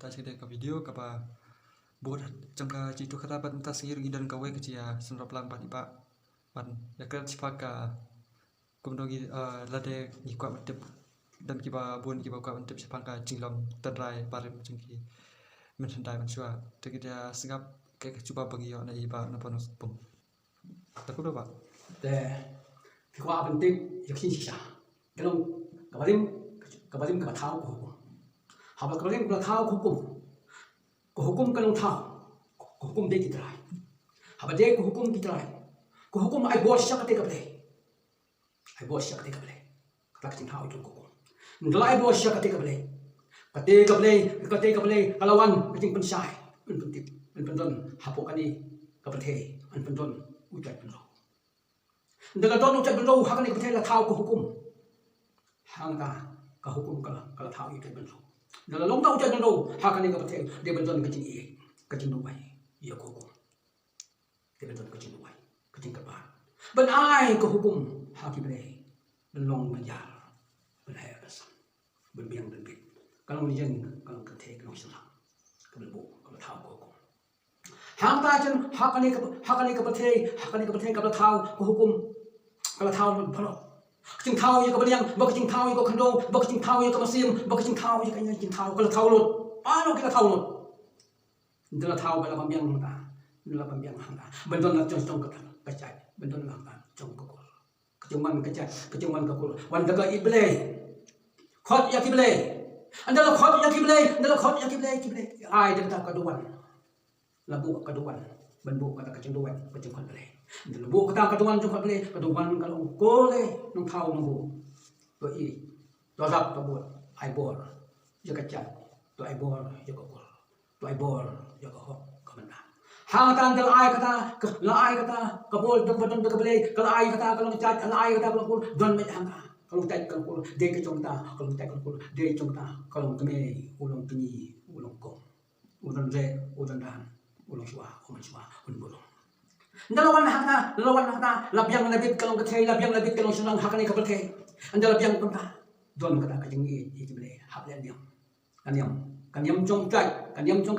ta cik ka video ka ba buat jangka jitu kata bat menta singir gidan ka we kecia senrap lang pat ipa pan ya kan sipaka kumdogi lade ni kwa mentep dan kiba bun kiba kwa mentep sipangka jinglong tadrai parim jengki menhendai mensua tegida segap ke coba bagi yo na iba na panus pung takut apa de kwa mentep yakin sisa kelong kabalim ka thau ko haba kabalim ka thau ko hukum kalong thau ko hukum de kitrai haba de ko hukum kitrai ko hukum ai bos sakate ka ble ai bos sakate ka ble tak tin thau itu ko ndalai bos sakate ka ble kate ka ble kalawan kating pensai pentip pendon hapokani ka ble an pendon ujat pendon ndaga don ujat pendon hakani ka ble la thau ko hukum hangta ka hukum kala thau itu pendon dalam long tahu jangan tahu hakani ka ble de pendon kacing dubai ya ko hukum de pendon kacing dubai kacing ka ba ban ai ka hukum haki ble ben long menjar ben hai asan ben biang ben bit kalau ni jeng kalau ka the kalau sila ka bu ka thau ko hukum hangta jan hakani ka ble ka thau ko hukum kala thau ben phalo kacing thau ya ka beliang ba kacing thau ya ka khando ba kacing thau ya ka masim ba kacing thau ya ka kacing thau kala thau lot pano kita thau lot ndala thau bala pambiang ta ndala pambiang hanga bendon na chong ka chai bendon na ka chong ko kecuman ka chai kecuman ka kul wan daga ible khot ya kible andala khot ya kible ai dak ka duwan labu ka duwan benbu kata kacing duwan kacing khot ble ndala bu kata ka duwan chong khot ble ka duwan kalau ko le nong thau nong bu to i to rap to bu ai bor ya ka chai to ai bor ya ka kul to ai bor ya ka hok ka mena hang tan dal ai kata la ai kata ka bol dong badon ka ble ka ai kata ka long chat la ai kata ka kul don me hang kalau tai ka kul de ka chong ta kalau tai ka kul de chong ta kalau ka me ulong pinyi ulong ko ulong re ulong dan ulong swa ulong ndalawan hata labyang labit kalong kathei labyang labit kalong sunang hakani ka ble andala labyang kumta don kata ka jingi i ble haplen diam kanyam chong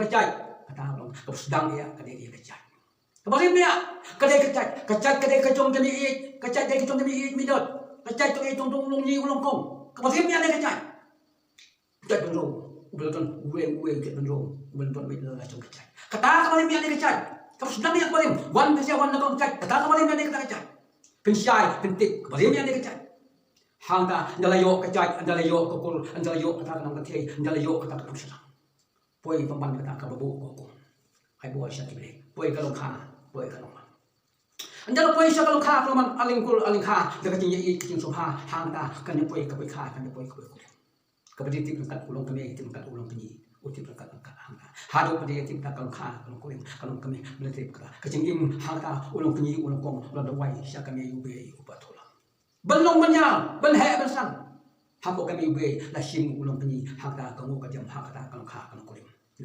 kacai kata long ka sedang ya kade dia kacai kabalim dia kade ka chong demi i kacai de ka chong demi i midot kacai to i tong long ni ulong kong kabalim dia de kacai kacai benro ubelton uwe ke benro ubelton me la chong kacai kata kabalim dia de kacai ka sedang ya kabalim wan pesa wan na kong kacai kata kabalim dia de kacai pensai pentik kabalim dia de kacai hangta ndala yo kacai ndala yo kokul ndala yo kata nang kathei ndala yo kata ka sedang poi pamban kata ka babu ko ai bo sha tible poi ka long kha poi ka long andala poi sha ka long kha ka man aling kha daga tin ye tin so ha hang ta kan ne poi ka kha kan ne poi ka badi tik ka ulong ka me tin ka ulong pinyi uti ka hang ta ha do padi tin ka long kha ka long ko ka long ka me bele tik ka ching im hang ta ulong pinyi ulong kong lo da wai sha ka me yu be u pa thola belong manya ben he ben sang ha ko ka me yu be la shim ulong pinyi hang ta ka ngo ka jam ha ka ta ka long kha ka long ko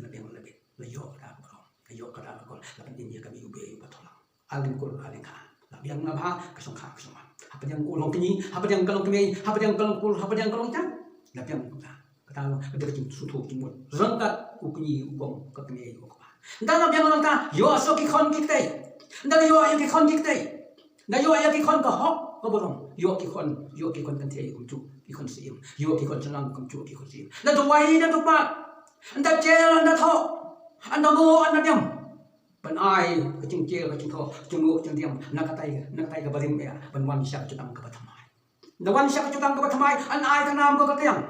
la biang la bit la yo ka ba la yo ka ba ko la bin dia ka mi ube ba thola alin ko alin ka la biang na ba ka song kha ka song apa yang ulong kini apa yang kalong kini apa yang kalong kul apa yang kalong tan la biang ka ta ka de kin su thu kin mo rangkat u kini u bom ka kini u ka nda la biang ta yo so ki khon ki te nda yo ya ki khon ki te nda yo ya ki khon ka hok ka borong yo ki khon kan te kum chu ki khon sim yo ki khon chanang kum chu ki khon sim na to wai na to pa anda cel anda tho anda ngo anda diam ban ai kacing cel kacing tho cungu ceng diam nak katai ka barim ya ban wan syak cutang ka bathamai na wan syak cutang ka bathamai an ai ka nam ko ka kyang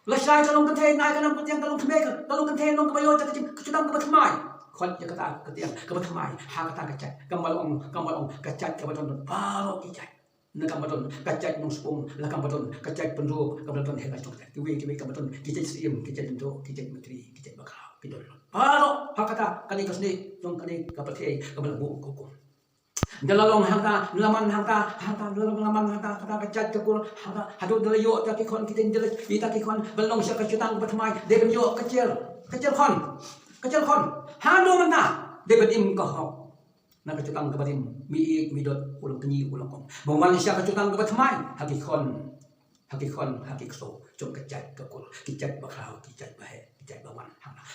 la sai ka long ka the nai ka nam ka tiang ka long thme ka long ka the long ka bayo ta kacing cutang ka bathamai khot ya kata ka tiang ka bathamai ha kata ka chat kamal ong ka chat ka baton paro ki chat na kamadon kacai nong spong la kamadon kacai pendro kamadon hela chok ki kamadon kicai sim kicai ndo kicai menteri kicai bakal pidol paro hakata kani kasni jong kani kapathe kabal bu ko dalalong hangta laman hangta laman hangta kata kacai kul hangta hadu dalayo ta ki kon kitin dal ita ki kon balong sa kacutang batmai deben yo kacil kon hando manta deben im ka hok na kacutang ka badim mi dot ulong kenyi ulong kong bawal siya kacutang ka batmai hakikon hakikso jom kacai ka kul kicai bakraw kicai bahe cek bawan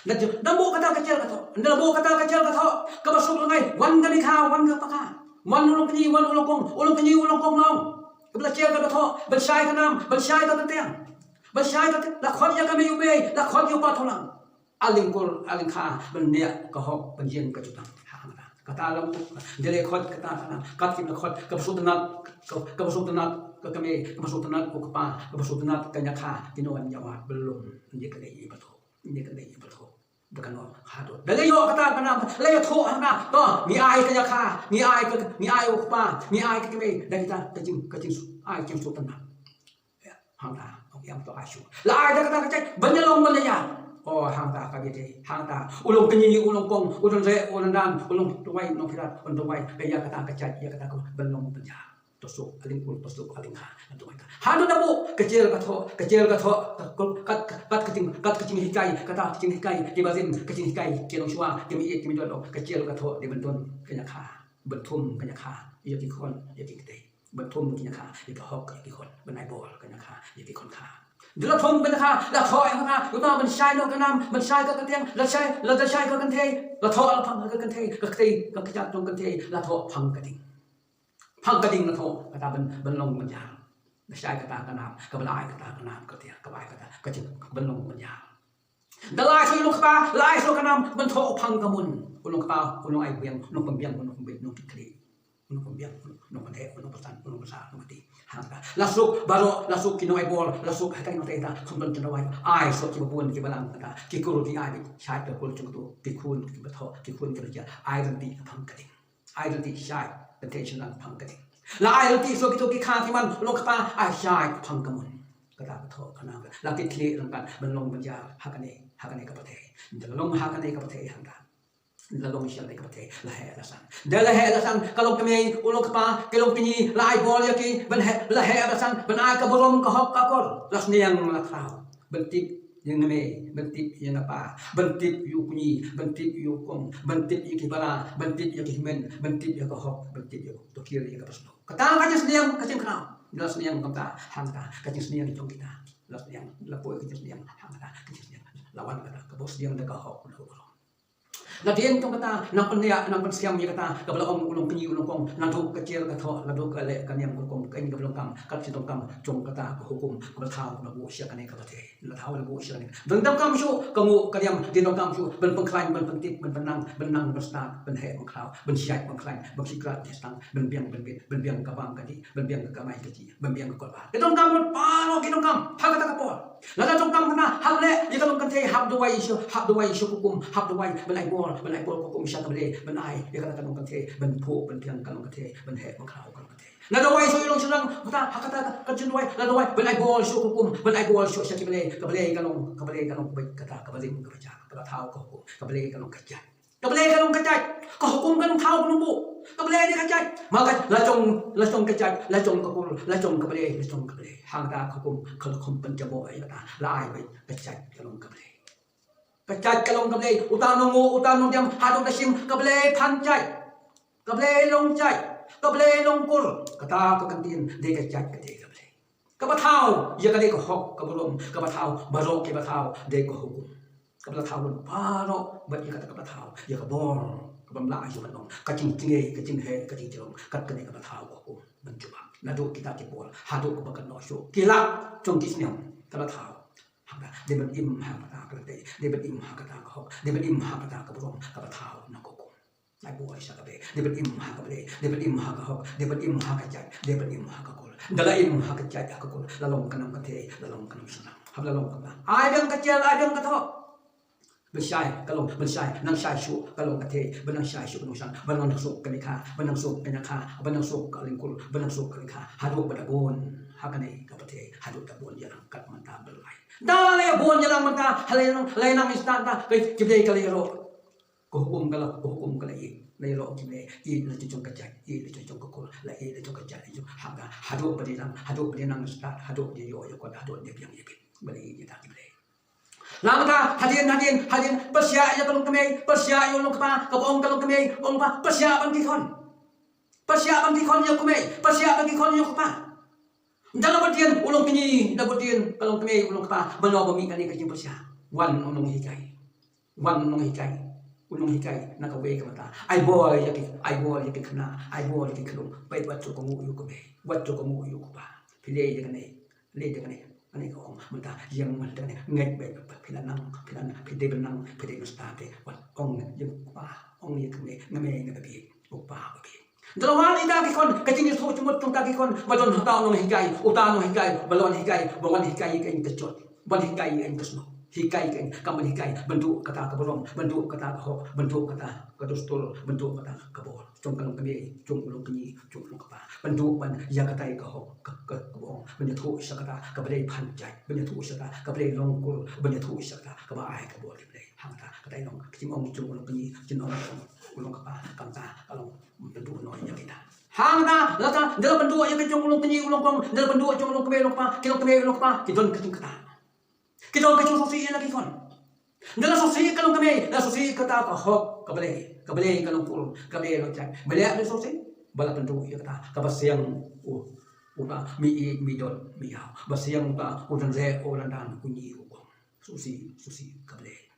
dan namu kata kecil kata namu kata kecil kata kabasuk lengai wan kali kha wan ka paka wan ulung kenyi wan ulung kong nong kabla cek kata tho bersai ka nam bersai ka tiang bersai ka la khot ya ka me ube la khot yu pa tholang aling kul aling kha ben ne ka hok ben yen ka jutang kata lam dele khot kata kana kat kim la khot kabasuk tanat kami kabasuk tanat ko pa kabasuk tanat kanya kha tinuan nyawa belum ni ka dei ba tho ni ka dei ba tho dekan no hado dele yo kata kana le tho hana to ni ai kanya kha ni ai ko pa ni ai ka kami dan kita kajing ai jing su tanat ya hangta yang to asu la ai kata kata banyalong malaya oh hangta kabite hangta ulung kenyi ulung kong ulung re ulung dan ulung tuai no firat ulung tuai kaya kata kacai ya kata ko belum penja tosuk aling kul tosuk aling ha tuai ka hadu dabu kecil ka tho kat kecing hikai kata kecing hikai di bazin kecing hikai kelong shua kemi do kecil ka tho di benton kanya kha bentum kanya kha ya ki kon ya ki kete bentum kanya kha ya ka hok ki kon benai bol kanya kha ya ki kon kha Dila thong ben kha la thoi kha uta ben sai no kanam ben sai ka katiang la sai ka kan thei la tho la phang ka kan thei ka kja tong kan thei la tho phang ka ding la tho ka ben long ben ya la sai ka ta kanam ka ben ai ka ta kanam ka tia ka bai ka ta ka chi ben long ben ya da lai soi lu kha lai so kanam ben tho phang ka mun ulung ka ulung ai biang no pam biang no pam bet no tikri no pam biang no pam he no pasan no pasa no mati lasuk baro lasuk kino ai bol lasuk hakai no teta khumban chandawai ai so ki bun ki balang kata ki kuru ki ai shai ta kul chung tu ki khun ki batho ki khun ki ja ai ran ti phang kading ai ran ti shai attention lang phang kading la ai ran ti so ki to ki kha ki man lo kha ai shai phang kamun kata batho kana la ki thli lang kan ban long ban ja hakane ka pathe long hakane ka pathe hanga la long siya ka pathe la he la san de la he la san kalong kami ulong pa kalong pini la ai bol ya ki ban he la he la san ban ai ka borom ka hok ka kor las niang la khau ban tip yang name ban tip yang apa ban tip yu puni ban tip yu kong ban tip yu ki bala ban tip yu ki men ban tip yu ka hok ban tip yu to kir ya ka pasno kata ka jas niang ka cing khau las niang kam ta hang ta ka jas niang jong kita las niang la poi ka jas niang hang ta ka jas niang lawan ka bos niang da ka hok na dien tong kata nang penya nang pensiam ya kata ka belong ulung penyi ulung kong nang du kecil ka tho nang du ka le ka niam kong ka ni ka belong kam ka chi tong kam jong kata ka hukum ka thau ka bu sia ka ne ka the la thau la bu sia ne dang dam kam shu ka mu ka niam din tong kam shu ben peng klain ben peng tip ben benang bersna ben he peng klau ben siai peng klain ben sikrat ni stang ben biang ka bang ka di ben biang ka mai ka ji ben biang ka ba ke tong kam pa no ki tong kam ha ka ta ka po la ta tong kam na ha le ni ka tong kan the hab du wai shu hukum hab du wai ben ai bol bên ai bol ko kum shat bele bên ai ya kata kanong kan the ben phu ben piang kanong kan the ben he ben khau kan the na do wai so ilong sulang kata hakata kan chin wai na do wai ben ai bol shu kum ben ai bol shu shat bele ka bele kanong bai kata ka bele ka cha ka thau ko kum ka bele kanong ka cha ka bele kanong ka cha ka hukum kanong thau kanong bu ka bele ni ka cha ma ka la chong ka cha la chong ka kul la chong ka bele hang ta ka kum khol khom pen cha bo ai ta la ai bai ka cha kanong ka bele kacai kalong kable utanong diam hadong dasim kable pancai kable long cai kable long kur kata ka kantin de kacai kate kable ka bathau ya kale ko hok ka bolom ka bathau baro ke bathau de ko hukum ka bathau baro ba ya kata ka bathau ya ka bor ka bamla ayu manong ka ching he ka ching chong kat ka ne ka bathau ko hukum mencoba nado kita ke bol hado ko bakan no sho kila chong kisnyam ka bathau dia berim hak kata kelate dia berim hak kata kok dia berim hak kata keburung ka thau na ko ai bo isa ka be dia berim hak ka be dia berim hak ka hok dia berim hak ka jai dia berim hak ka kol dala im hak ka jai ka kol lalong kanam ka the lalong kanam sana hab lalong ka ai dang ka jai ai dang ka tho besai kalong besai nang sai shu kalong ka the benang sai shu nang sang benang sok ka ni kha benang sok ka nya kha benang sok ka lingkul benang sok ka ni kha hadu badabon hakane ka pathe hadu ka bon ya kat manta belai dale bon jalan mata halai nang istanta kai kibde kali ro ko hukum kala i lai ro kibde i la chung kacai i la chung ko la i la chung kacai ju haga hadu bade nang sta hadu de yo ko hadu de piang ye bali ye ta kibde lamata hadin pasya ya kalong kami pasya yo long pa ka ong kalong kami ong pa pasya ban ki khon yo kami pasya ban ki khon yo pa dalam batian ulung kini, dalam batian kalau kami ulung kata, mana bami kani kajing bersih. wan unong hikai wan unong hikai na ka we ka mata ai boy yaki khna ai boy yaki khlo pai wat ko mu yu ko be wat ko mu yu ko ba phile de ne le de ne ani ko mata yang man de ne ngai be philanang phide benang phide no sta te wat ong yang pa ong ye khne ngame ngabe ko pa be Dalawan ida ki kon kacing so cumut tung ki kon balon hata no hikai uta no hikai balon hikai bawan hikai kan kecot ban hikai kan kesno hikai kan kamal hikai bentuk kata kebolong bentuk kata ho bentuk kata kedustul bentuk kata kebol cung kalong kami cung ulung kenyi cung ulung kapa bentuk ban ya kata ke ho ke kebong bentuk sakata kebalai panjai bentuk sakata kebalai longkul bentuk sakata kebai kebol kebalai hangta kata long kecing ong cung ulung kenyi jenong ulung kapa kamta kalong bentuk noynya kita hangta lata dalam bentuk yang kecung ulung kenyi ulung kong dalam bentuk cung ulung kebalai lokpa kilong kebalai lokpa kidon kecing kata kidon kecung sosial lagi kon dalam sosial kalong kebalai dalam sosial kata ke hok kebalai kalong pul kebalai lokcak balai ada sosial bala bentuk ya kata kabasiang uta mi dot mi hau basiang uta udan re udan dan kunyi ukong susi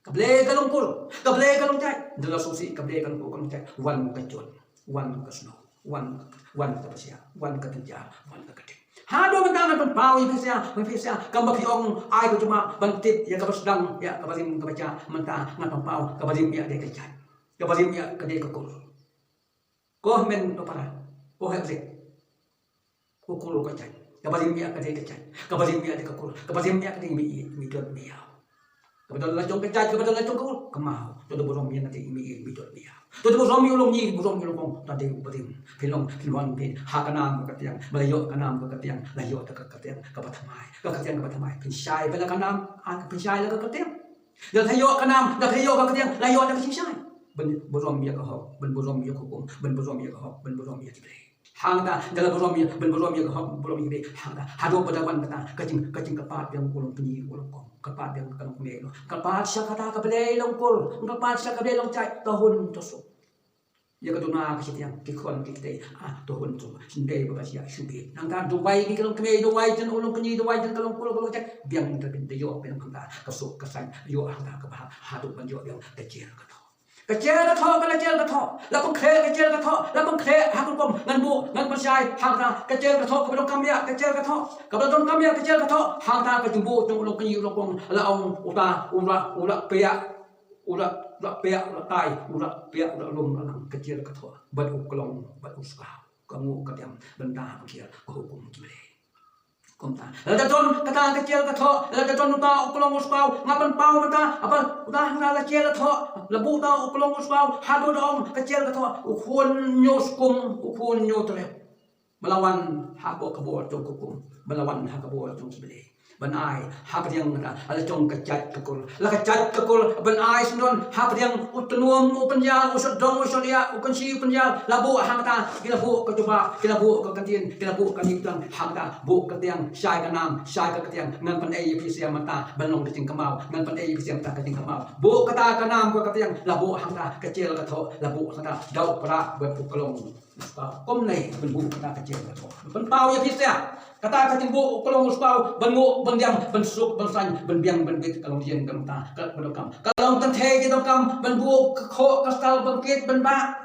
kebalai kalong pul kebalai kalong cak dalam sosial kebalai kalong cak wan kecot wan kesno wan kapasia wan ketenja wan keketing hado mentang kan pau ifisia kamba piong ai ko cuma bantit ya kabasdang ya kabasim kabaca mentang ngan pau kabasim ya de kecat kabasim ya kede kokul ko men to para ko hekse kokul kecat kabasim ya kede kecat kabasim ya de kokul kabasim ya kede mi dot miau kabadal la jong kecat kabadal la jong kokul kemau to do borom ya nanti mi dot miau to do borom ulung ni borom ulung kong tadi batim filong filwan pin hakanam ka katiang malayo kanam ka katiang layo ta ka katiang ka patamai pin syai bela kanam pin syai la ka katiang da thayo kanam da thayo ka katiang layo ta ka syai ben borom ya ka ho ben borom ya ko kom ben borom ya ka ho ben borom ya ki hangta dalam borom ya ben borom ya ka ho borom ya hangta hado padawan kata kacing kepat yang ulung penyi ulung kong kepat yang kalong kumelo kepat syakata ka belai long kul kepat syakata belai long cai tahun tosuk ya kaduna kasitiang kikon kite tuhun tu sindai babasia syubi nangka duwai ki kalong keme duwai jen ulung kenyi duwai jen kalong kulo cek biang terbin deyo biang kanta kasuk kesan yo hangta ke bah hadu banjo yang kecil kecil ka tho la pong khe kecil ka tho la pong khe hakul kom ngan bu ngan pasai hangta kecil ka tho ka dong kamya kecil ka tho ka dong kamya kecil ka tho hangta ka jumbu tung ulung kenyi ulung kong la ong ura pea ura tai ura lum lang kecil ka tho bat uklong bat uska kamu katiam benda kecil hukum kibele komta la ton kata kecil ka tho la ton uta uklong uskau ngapan pau mata apa udah la kecil ka tho la bu ta uklong uskau hadu dong kecil ka tho ukun nyoskum ukun nyotre melawan habo kebo jong hukum melawan hakabo jong kibele benai hap yang ada jong kecat kekul la kecat kekul benai sendon hap yang utenuam upenjal usut dong usolia ukensi upenjal labu hangta kila bu kecoba kila bu keketin kila bu kanitang hangta bu ketiang syai kanam syai ketiang ngan pandai pisia mata belong keting kemau ngan pandai pisia mata keting kemau bu kata kanam ko ketiang labu hangta kecil ketho labu kata dau pra berpukelong kom nei benbu kata kecil ketho ben pau ya pisia kata keting bu kelong uspau bengu bendiam bensuk bensan benbiang benbit kalong dien kalong ta kalong kalong tenthe ki kam benbu kho kastal bangkit benba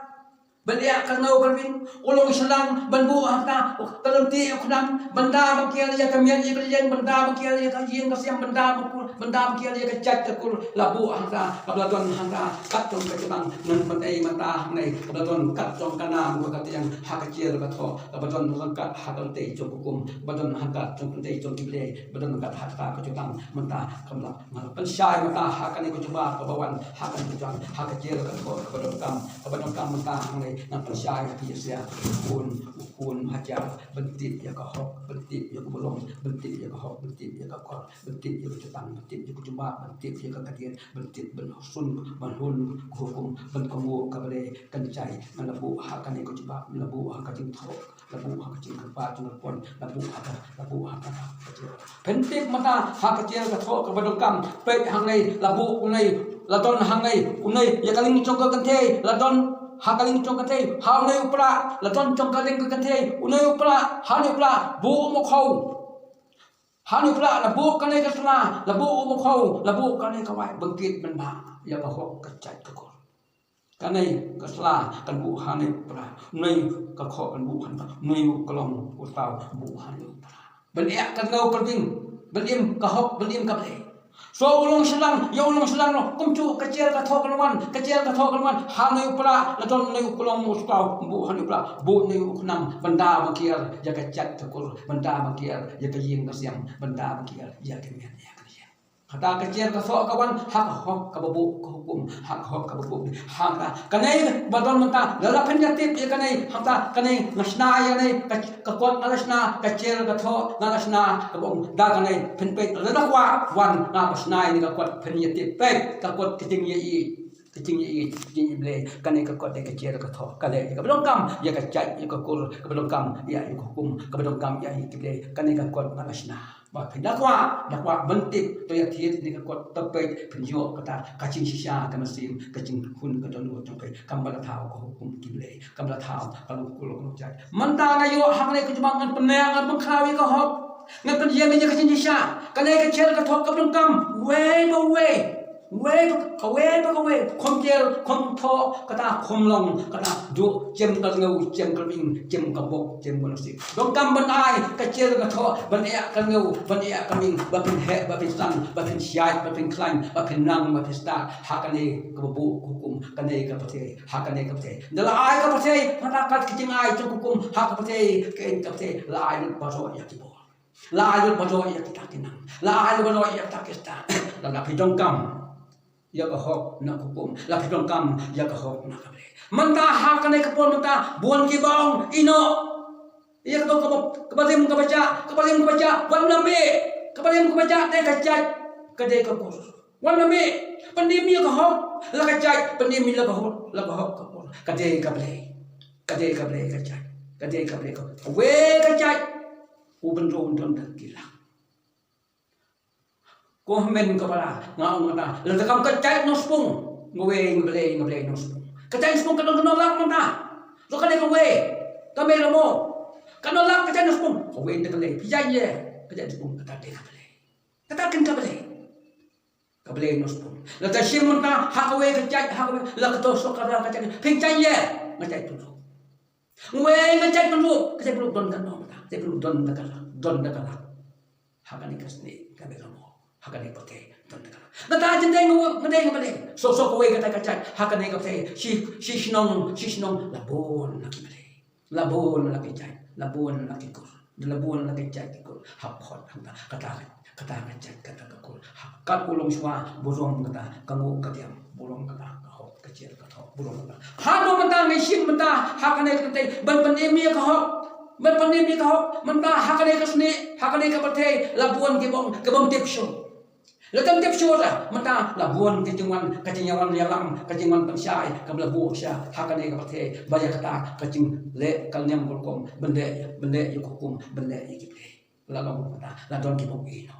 belia kanau kalvin ulung selang benbu hata kalong ti uknam benda bangkial ya kamian ya kalian benda bangkial ya kajian kasiam benda bangkial ya kecat kekul labu hata kablaton hata katong kecebang nan pandai mata nai kablaton katong kana bukat yang hak kecil katho kablaton lengkap hakal te hukum badan hangkat jong pentai jong kibele badan hangkat harta kecutang mentah kamla malapan syai mata hakan ikut coba kebawan hakan kecutang hak kecil kebadan kam mentah ngai nampan syai biasa ukun hajar bentit ya kahok bentit ya kebolong bentit ya kahok bentit ya kakor bentit ya kecutang bentit ya kucumba bentit ya kakatian bentit benhusun manhun hukum benkamu kabale kencai melabu hakan ikut coba melabu hakan tho labu hakan kepa pon labu haka penting mata hak kecil ka tho ka badongkam pe hangai labu unai ladon hangai unai ya kaling chongka kante ladon hakaling chongka kante haunai upra ladon chongka ling kante unai upra hanai upra bu mo khau Hani pula la bu kan ka sla la bu mo khau la bu kan ka wai bangkit man ba ya ka hok ka chat ka ko kan nei ka sla kan bu hani pula nei ka kho kan bu han ba nei ka long u tau bu hani pula ben ya kan ngau kan ding ben im ka hok ben im ka ple so ulong selang ya ulong selang no kum chu ka cher ka thok kan wan hani pula la don nei ka long u tau bu hani pula bu nei ku nam banda bangkiar ya ka chat ka ko banda bangkiar ya ka ying ka siang benda bangkiar ya kemian ya kemian kata kecil ka so kawan hak hok ka babu ka hukum hak hok ka babu hak kanai badon menta lala penjatip ya kanai hata kanai ngasna ya nei ka kot nalasna kecil ka tho nalasna ka bong da kanai penpe lala kwa wan na basna ni ka kot penjatip pe ka kot keting ye i keting ble kanai ka kot kecil ka tho kale ka belong kam ya ka cai ya ka kur ka belong kam ya ka hukum ka belong kam ya ble kanai ka kot nalasna ba dakwa bentik to ya thiet ni ka kot tape penjo kata kacing sisa ka masim kacing hun ka don wo tape kam bala thau ko hukum kible kam bala thau kalau kulo ko cai manta ngayo hang ne ka jumang ngan penang ngan bangkhawi ka hok ngan pen ye me ka kacing sisa kanai ka chel ka thok ka belong kam we ka we khom chel khom tho kata khom long kata du chem ka ngau chem ka bing chem ka bok chem ka si dong kam ban ai ka chel ka tho ban ya ka ngau ban ya ka ming ba pin he ba pin san ba pin siai ba pin klein ba pin nang ba pin sta ha ka ne ka bu hukum ka ne ka pate ha ka ne ka pate dala ai ka pate kata kat kiting ai chu hukum ha ka pate ka en ka pate la ai ba ro ya ki bo la ai ba ro ya ki ta kinang la ai ba ro ya ta ki sta la phi dong kam ya ka hok na hukum la pidong kam ya ka hok na kable manta ha ka nei ka pon manta buon ki bang ino ya ka ka balim ka baca wan na me ka balim ka baca te ka chat ka de ka kur wan na me pandim ya ka hok la ka chat pandim la ka hok ka kur ka de ka ble ka chat ka de ka ble ka we ka chat u ben ro don da kila ko men ka pala ngau ngata la kam ka chat no spung ngwe ngble no spung ka chat spung ka no lak mata lo ka le ka we ka me lo mo ka no lak ka chat no spung ko we de ka le pi ye ka chat spung ka ta de ka ble ka ta kin ka ble no spung la ta shim mata ha ka we ka chat ha ka la ka to so ka ra ka chat pin chat ye ma chat tu ngwe ka chat tu ka chat don ka no mata chat don da ka ha ka ni ka sne ka be lo hakane pate tanda kala nata jende ngade so ko we kata kacai hakane pate si sinong labon la kicai labon la kikur labon la kicai kikur haphot hanga kata kacai kata kikur kat ulung swa burung kata kamu katiam burung kata hok kecil kata burung kata hado mata ngisim mata hakane kate ban pandemi ka hok ban pandemi ka hok mata hakane kasne hakane ka pate labon ke bom tipsho Letam tiap syura mata labuan kejingan kejingan yalam kejingan pensyai kabla bu sya hakane ka pathe baya kata kejing le kalnyam kolkom bende yu hukum bende ikipe la long mata la don ki bok ino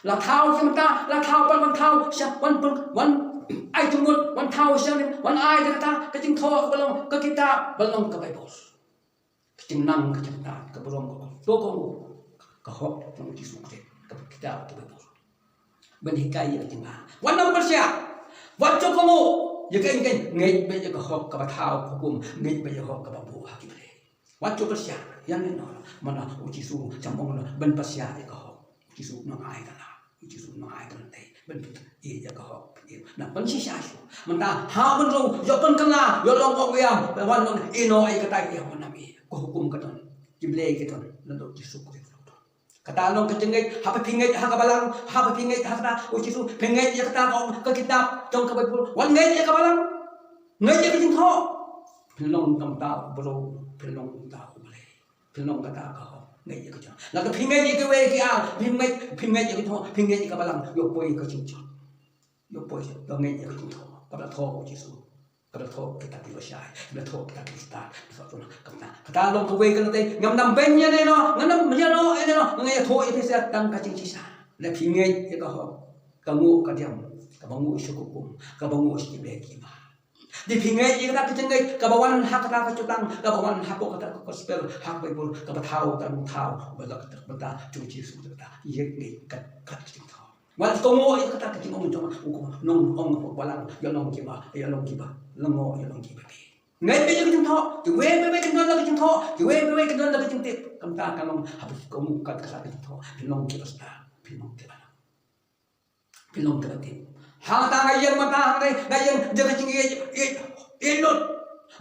la thau ki mata la thau pan thau sya wan ai tumut wan thau sya wan ai kata kejing tho balong ka kita balong ka baibos kejing nang kejing ta ka burong ko ka hok tong ki sukte ka kita ka baibos benhikai ya tinggal wanam persya wajo kamu ya kan ngai be ya hok ka thau hukum ngai be ya hok ka babu hakimle wajo persya yang no mana uji su campong ben persya ya ka hok uji su no ai kana uji su no ai kana te ben ya ka hok na ben si sya su menta ha ben ro yo ben kana yo long ong yam wan no ino ai ka tai ya wanami ko hukum ka ton kimle ke ton na do ji su ko kata long kecengai hapa pingai haka balang hapa pingai haka uci su pingai ya kata kau ke kitab jong ke bible wan ngai ya ka balang ngai ya kejing ho pelong tam tau bro pelong tau boleh pelong kata kau ngai ya kejang la ke pingai ya ke we ki a pingai ya kejang pingai ya ka balang yo poi ke cincang yo poi yo ngai ya kejing ho ka tho uci su kada tho kita di wasai kada tho kita di start so tuna kata long ka we ka te ngam nam ben ya ne no ngam ya no ene no ngai tho ite sa tang ka cing sisa le pingai ya ka ho ka ngu ka diam ka bangu syukum ka bangu si be ki ba di pingai kita kecengai kabawan hak kata kecutang kabawan hak kata gospel hak bible kabatau kan tau balak bata cuci sudah bata ye ngai kat kecing tau wal tongo ye kata kecing om jong nong ong balang yo nong kiba lengo yo nong kiba ngai be kecing tau ki we be kecing tau kecing tau ki we be kecing tau kecing tip kam ta kalong habis kamu kat kata kecing tau pinong kiba sta pinong kiba pinong kiba tip hang ta ngayen mata ngayen jaga cingi ilut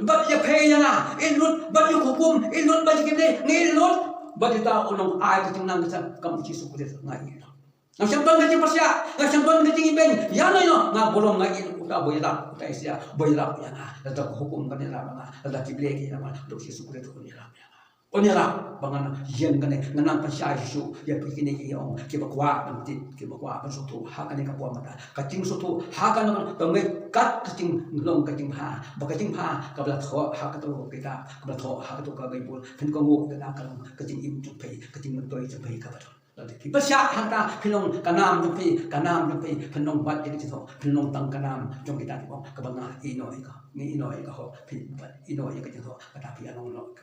bat ya peyana ilut bat ya hukum ilut bat kibde ngilut bat ta ulong ai ka tingnan ka kam ci su kudet ngai ngam syampan ka pasya ngam syampan ka cingi ben ya no nga bolong ngai uta boyla uta isya boyla ya na da hukum kan ya ma da kible ki na ma do ci su kudet ko ya Onyala bangana yen kane nganang pasya Yesu ya pikine ki ong ki bakwa pentit ki bakwa pensutu hakane ka mata kacing sutu hakan tongge kat kacing long kacing ha bakacing ha kabla tho hakatu kita kabla tho hakatu ka baibul kin ko ngo kita kan kacing im jupai kacing mentoi jupai ka bato lagi pasya hanta pinong kanam jupai pinong bat jadi tho pinong tang kanam jong kita ko kabanga ino ika ni ino ika ho pin bat ino ika tho tapi anong lo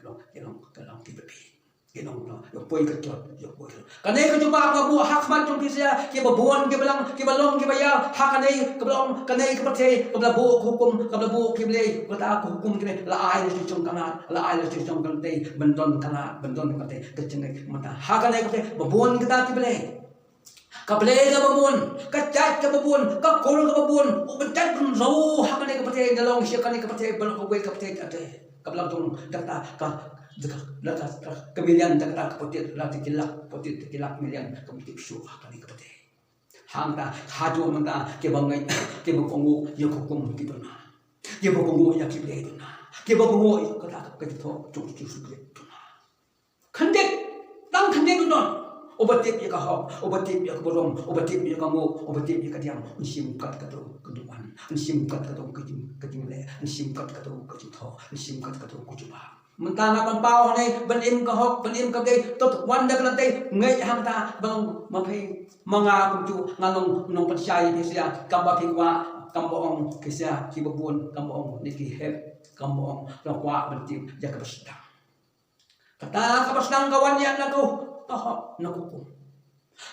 kalong tibepi inong no yo poi ka jot yo poi kanai ka juba ka bu hakmat jong pisya ki ba buon ki balang ki balong ki baya hakanai ka balong kanai ka pathe ka bla bu hukum ka bla bu ki ble ka ta hukum ki la ai le chong kana la ai le chong kan te bandon kana bandon ka te ka chengai mata hakanai ka te ba buon ki ta ki ble ka ble ka ba buon ka chat ka ba buon ka kol ka ba buon o ba chat kun zo hakanai ka pathe dalong siya kanai ka pathe bal ko we ka pathe ka te ka bla tong data ka lata kemilian tak potit lati kilak potit kilak milian kemudian syuh kali kepotit hangta hadu menta ke bangai ke bokongu yo hukum gitu na ke bokongu ya kible itu na ke bokongu yo kata ke to cuci suku itu na kandek tang kandek itu na obatip ya kahok obatip ya keborong obatip ya kamu obatip ya kadiam nsim kat katu keduan nsim kat katu kejing le nsim kat katu kejing to nsim kat katu kujuba mentana pampau nei benim ka hok benim ka ge tot wanda ka te ngai hang ta bang ma phei manga ku chu ngalong nong pasyai bi sia kamba phingwa kamboong kisia ki babun kamboong niki hep kamboong lakwa bentim ya ka basdang kata ka basdang kawan ya na ko toh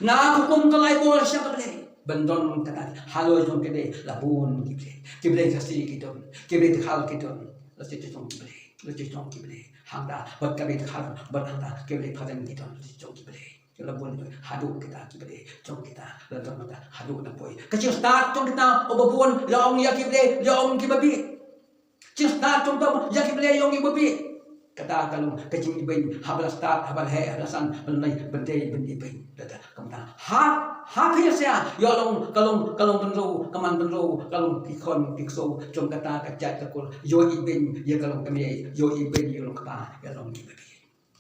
na hukum ka lai bol sia ka ble bandon kata halo jong kede labun kible kasi kidon kible khal kidon la se jong kible leci chong kibele hangda bat kabe khar bat hangda kibele phadan kiton leci chong kibele la bon hadu kita kibele chong kita la don mata hadu na poi kacil start chong kita obabun la ong ya kibele la ong kibabi cil start chong tom ya kibele yong kibabi kata kalung kacing ibain habla start habal he hablasan benai bendai bendi bain data kamta ha phia yo kalong benro kaman benro kalong ikon pikso jom kata kajat kakul yo iben ya kalong kami yo iben yo kapa ya long kibabi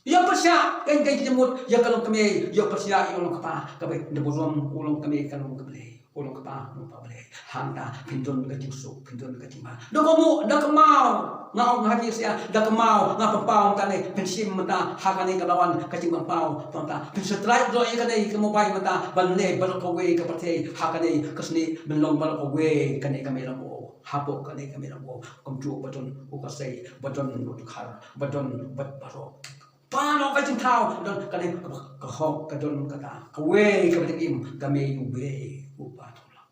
yo pasya kan jemut ya kalong kami yo pasya yo long kapa kabe ndeburom ulong kami kalong kami ulong kapa no pable handa pindon kacing su pindon kacing ma dokomu dakmau ngau ngaki sia dakmau ngapapau tane pensim mata hakane kalawan kacing pampau tonta pensetrai do ikane ke mobai mata banle balkowe ke pathe hakane kasni menlong balkowe kane kami lambo hapo kane kami lambo komju baton ukasai baton ukhar baton bat baro pano kacing tau don kane ka hok kadon kata kawe ke patim kami ube upatulang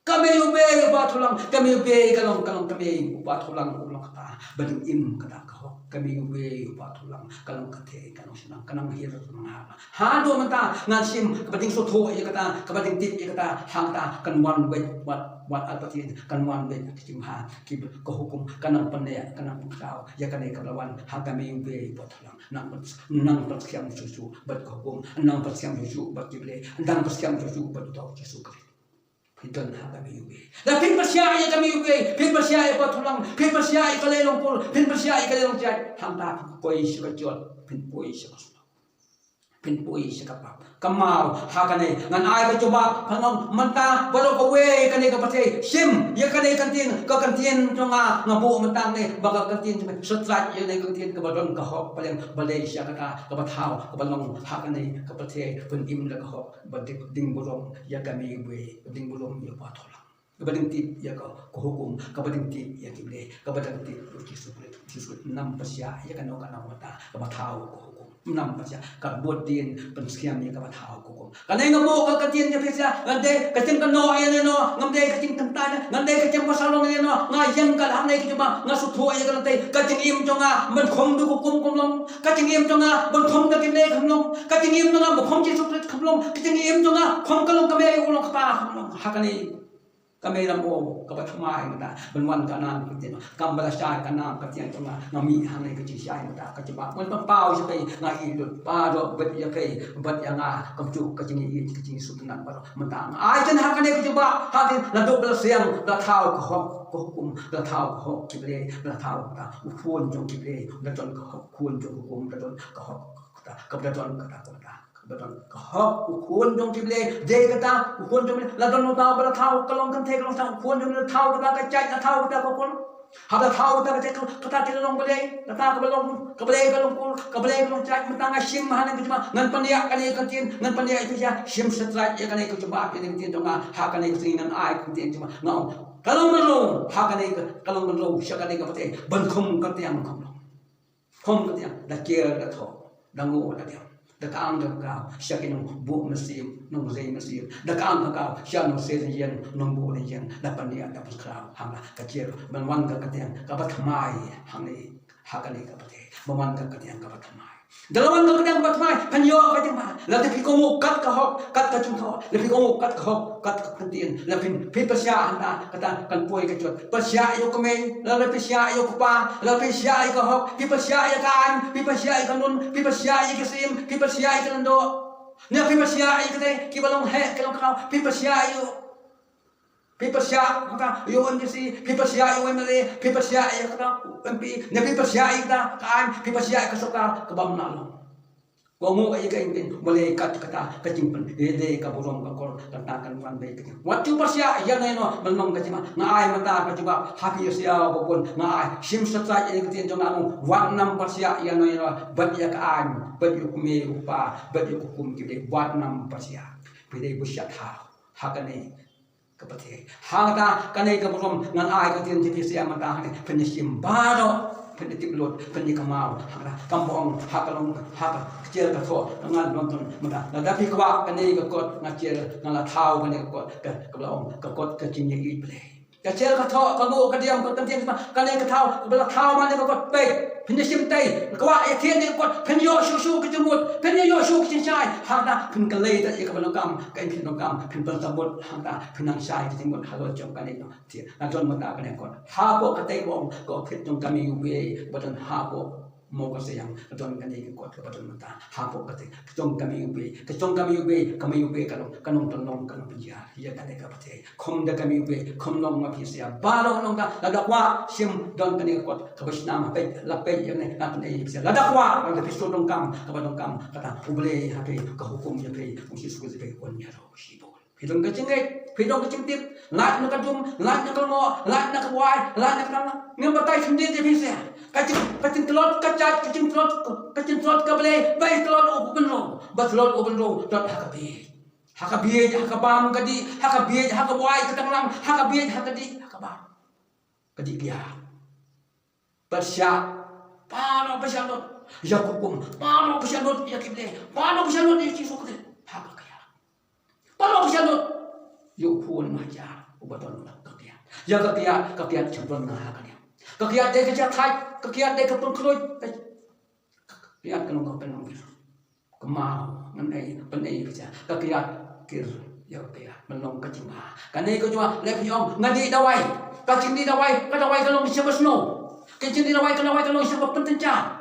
kami ube upatulang kami ube kalong kami upatulang ulang kata bading im kata kahok kami ube upatulang kalong kate kalong senang kanang hir mangha hado mata ngasim kabating sotho ya kata kabating tip ya kata hangta kan one way wat alpatin kan one way kimha kib ko hukum kanang pandaya kanang pungkau ya kanai kablawan ha kami ube upatulang nang persiam susu bat ko hukum nang persiam susu bat kible nang persiam susu bat tau susu Pinton ha kami ube. La pin pasya ya kami ube, pin pasya ya patulang, pin pasya ya kalelong pul, pin pasya ya kalelong jat. Hangta koi sikajot, pin poi sikasma. Pin poi sikapa. Kamau hakane ngan ai ka coba pangom menta balo ko we kane ka pate sim ya kane kantin tonga ngabu mentang ne baka kantin setrat ya ne kantin ka badon ka hok paling balai sia kata ka bathau ka balong hakane ka pate pun im la ka hok badik ding bolong ya kami we ding bolong ya pathola Kabading ti ya ko hukum kabading ti ya kible kabading ti kisut enam pasya ya kan kana mata kabatau ko hukum enam pasya kabodin penskiam ya kabatau ko hukum kanai ngamo ka katien ya pesa ngande kacing kano ya no ngande kacing tantana ngande kacing pasalong ya no ngayang kal hanai cuma ngasutho ya kan tai kacing im jonga men khom du hukum komlong kacing im jonga men khom da kible komlong kacing im jonga khom chi sukret komlong kacing im jonga khom kalong kame ulong kapa komlong hakani kami rambo kabatmai mata benwan kanan kita kambala syai kanam katian tengah ngami hanai kecil syai mata kecebak mun pau sekai ngai lut pado bet ya kai bet yang kemcu kecing kecing sutunan pado mentang ai jen hakane kecebak hatin la do bel siang la thau ko hukum la thau ko kible la thau ta upun jong kible la ton ko kun jong hukum la ton ko ta kabdaton kata betul kau ukun jom cible jai kata ukun jom ladon tahu pada tahu kalau kan teh kalau tahu ukun jom tahu kata kecai tahu kata kokon ada tahu kata kecai kata kita long belai kata kebelai kalau cai mentang asim mana itu cuma ngan paniak kan ikan tin ngan paniak itu ya sim setrai ya kan ikut coba kan tin dong hak kan ikut dengan air tin cuma ngau kalau menlo hak kan ikut kalau menlo siapa kan ikut pete bankum kata yang kom kata yang dah kira dah tahu dangu dah dia Dakang kau siapa yang bu mesin nong zai mesin dakang kau siapa nong sejen nong bu sejen dapat dia dapat kerau hanglah kecil menwan keketian kapat mai hangi hakali kapate menwan keketian kapat mai dalam keketian kapat mai panyo kecil mai lalu pikomu kat kahok kat kacung kahok lalu pikomu kat kahok kat keketian lalu pipasya anda kata kan puai kecut pasya yo kemeng lalu pasya yo kupa lalu pasya yo kahok pipasya yo kan pipasya yo kanun pipasya yo kesim pipasya yo kanando nya pipasya yo kete kibalong he kalau kau pipasya yo kata yo si pipasya yo emre pipasya yo kata MP nya pipasya yo kata kan pipasya yo kesuka kebam nalong Kamu aja kan boleh kata kecimpan, ide kaburung kakor katakan wan baik kecim. Waktu pasya ya neno memang kecima ngai mata keciba happy sia apapun ngai sim setra ini kecil jangan wan nam pasya ya neno bat ya kaan bat yukume upa bat yukum kide wan nam pasya bide busyat hakane kapate hangata kane kaburung ngai kecil jadi sia mata penyesim baro penitip lot penyikamau kampung hakalong hakal kecil kato ngan nonton mata tapi kwa kane kakot ngacil ngala thau kane kakot kablaong kakot kecingnya iple kecil kato kamu kadiam ketian kane kathau kabla thau mane kakot pe penyesim tai kwa ya tien kakot penyo susu kecemut penyo susu kecincai hangta penkelai tak kablaong kam kain pinong kam pinpel tambut hangta pinang sai kecemut halo jom kane no tie najon mata kane kakot hapo katai wong ko pitong kami ube badan hapo mau kasi yang keton kani kuat kepada mata hapo kate ketong kami ube kami ube kalau kanong tonong kanong penjara ya kane kapate kom da kami ube kom nong ma pisia balo nong ka ladakwa sim don kani kuat kabis nama pe lape yang ne kan ne pisia ladakwa ang pisto dong kam kabadong kam kata ubele hake ka hukum ya pe musi suku pe kon ya ro sibo Hidung kecing tip, lat nak kajum, lat nak kelmo, lat nak kawai, lat nak kelama. Ngam batai sendiri bisa. Kacing telot kacat, kacing telot kabele, baik telot open row, bat telot open row, dot hakabi, hakabam kadi, hakawai ketanglam, hakabi, hakabam. Kadi dia. Bersyak, pano bersyalot, ya hukum, pano bersyalot, ya kible, pano bersyalot, ya cisuk hakak. Kalau bersyalot, yuk pun majar, ubaton kakiat. Ya kakiat campur ngah kalian. Kakiat dek kejat hai, kakiat dek kepun keluj. Kakiat kalau kau penang bir, kemau, penai kerja. Kakiat kir, ya kakiat melong kecima. Kanai kau cuma lepiong ngadi dawai, kacing di dawai, kadawai kalau siapa snow, kacing di dawai kalau siapa pentenca.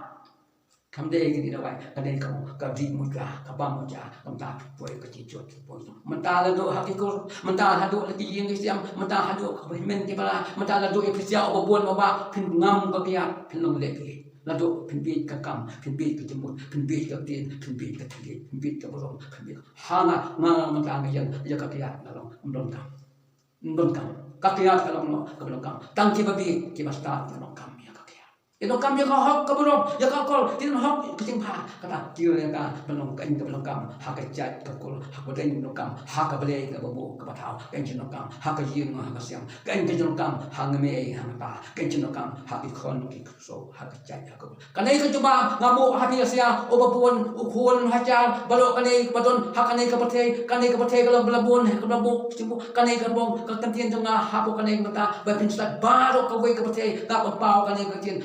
Kamde gini dawai, kadai kamu kabdi muda, kabam muda, kamta boy kecicut, boy. Mentala do hakikur, mentala hadu lagi yang Islam, mentala hadu kebehimen kibala, mentala do ifisial obuan bapa, pin ngam kakiat, pin long lagi. Ladu pin bit kakam, pin bit kecemut, pin bit katin, pin bit ketili, pin bit keborong, pin bit. Hana ngam mentala yang ya kakiat kalau mendongkam, kakiat kalau kabelongkam, tangki babi kibasta mendongkam ya kakiat. Ino kam ya hok kaburom ya kol tin hok kiting pha kata kira ya ka belum kan ka belum kam ha ka chat ka kol ha ka den no kam ha ka bele ka babu ka thao kan chin no kam ha ka yin no ha ka siam kan ka no kam ha ngame e ha ta kan chin no kam ha ki khon ki so ha ka chat ha ka kanai ka cuba ngamu ha bi sia o babun u khon ha cha balo kanai badon ha kanai ka pathe ka labun ka babu simbu kanai ka bong ka tantien jonga ha po kanai ka ta ba pin stat baro ka we ka pathe ka pa pau kanai ka tin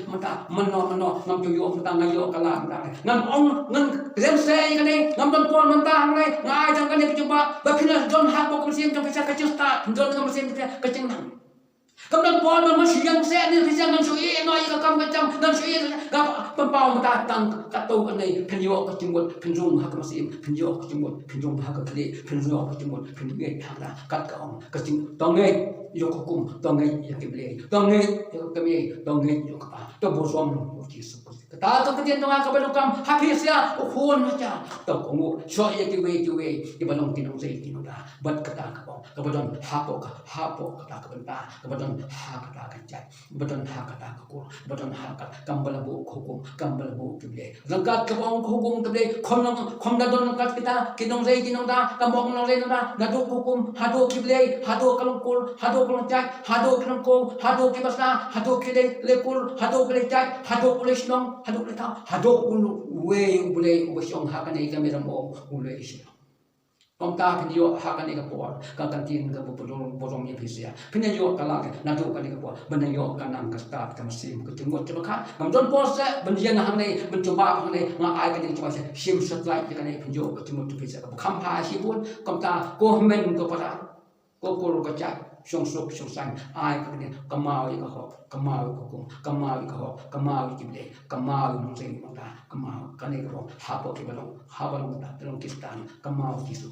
mano ngam tu yo tang ayo kalam ta ngam ong ngam rem se kani ngam don pol manta ngai ngai jang kani coba bapina don hak ko sim jang pesa ka cista don ngam sim ka cing nang kam don pol man masih yang se ni pesa ngam sui noi ka kam ka jam dan sui ka pempau mata tang ka tu kani penyo ka cimbul penjung hak masim penyo ka cimbul penjung hak ka kali penyo ka cimbul penye ta ka ong ka cing tong ngai yo ko kum tong ngai ya ki ble tong ngai yo ka mi tong ngai yo ka to bo som ti su ta to ketian tong ka belum kam habis ya khon macha to ko mu so ya ki we ki balong tinong sei tinoda bat kata ka bong ka badon hapo kata ka benta ka badon ha kata ka jai badon ha kata ka ko badon ha ka kambala bu hukum kambala bu ki ble zakat ka bong hukum ki ble khom da don ka kita kinong sei tinong da kambong nong sei da na do hukum hado ki ble hado kalong kul hado kalong jai hado kalong ko hado ki basna hado ki le kul hado ki jai hado pulis nong hado le ta hado we bule ubasong hakane ka meramo ule isi Om ta kan yo hakane ka por ka kantin ka bodong ni phisia phina yo kala na do ka ni ka por ban yo kanang ka start ka sim ka tingot ka kha ngam don por se ban yen hang nei ban coba hang nei nga ai ka ni coba se sim satellite ka nei phinjo ka tingot phisia ka kham pha hi bun kom ta ko men ko para ko ka cha song sok song sang ai ka ni ka mau ka ho ka mau ka ko ka mau ka ho ka mau ki ble ka mau no se ni ta ka mau ka ni ko ha po ki balong ta telong kistan ka mau ki su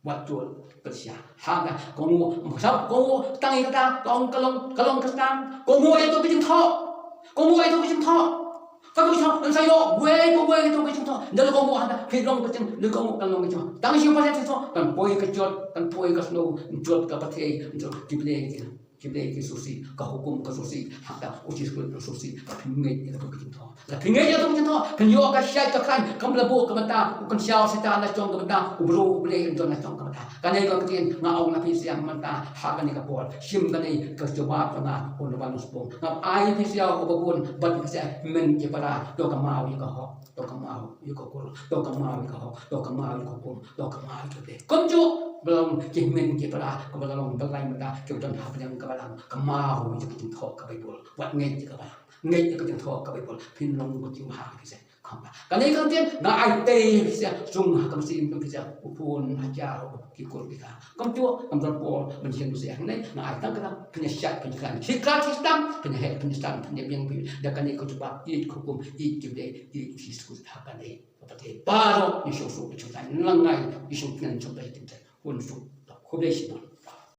watul persia haga komu sab komu tangi kata tong kalong kistan komu itu bijing tho ka bu tho dan sayo we itu bijing tho dan komu ada philong kecing le komu kalong kecing tang siu pa se tho kan poi ka jot kan poi ka snow jot ka pathe jot ki ble ki susi ka hukum ka susi hakta uji skul ka susi ka pingai itu bijing tho la pingai itu bijing tho kan yo ka syai ka kan kam la bu ka bata kan xiao sita na chong ka bata ubro ble don na chong ka bata kanai ka kien nga ong na pisia manta hakani ka por sim kanai ka coba ka na on ba nus pong ngap ai pisia ko babun bat ka men ke para do ka mau ka ho do ka mau ko ko do ka mau ka ho do ka mau ko ko do ka mau ka be kon ju belum kimen ke para ko balong balai mata ke don hap yang ka balang ka mau je tin tho ka be bol wat ngai ka ba ngai ka tin tho ka be bol pin long ko tin ha ki se khamba kanai ka tien na ai te pisia sung ha kam sim pisia upun ha ja ki ko ki ka kom tu kam don pol men chen se ngai na ai tang ka punya syat punya kan sikrat sistem punya head punya stand punya yang da kanai ko coba i hukum i ki de i sistem ha kanai pate paro ni so so chu tai langai i so kan chu tai tin tai 混数的湖北系统。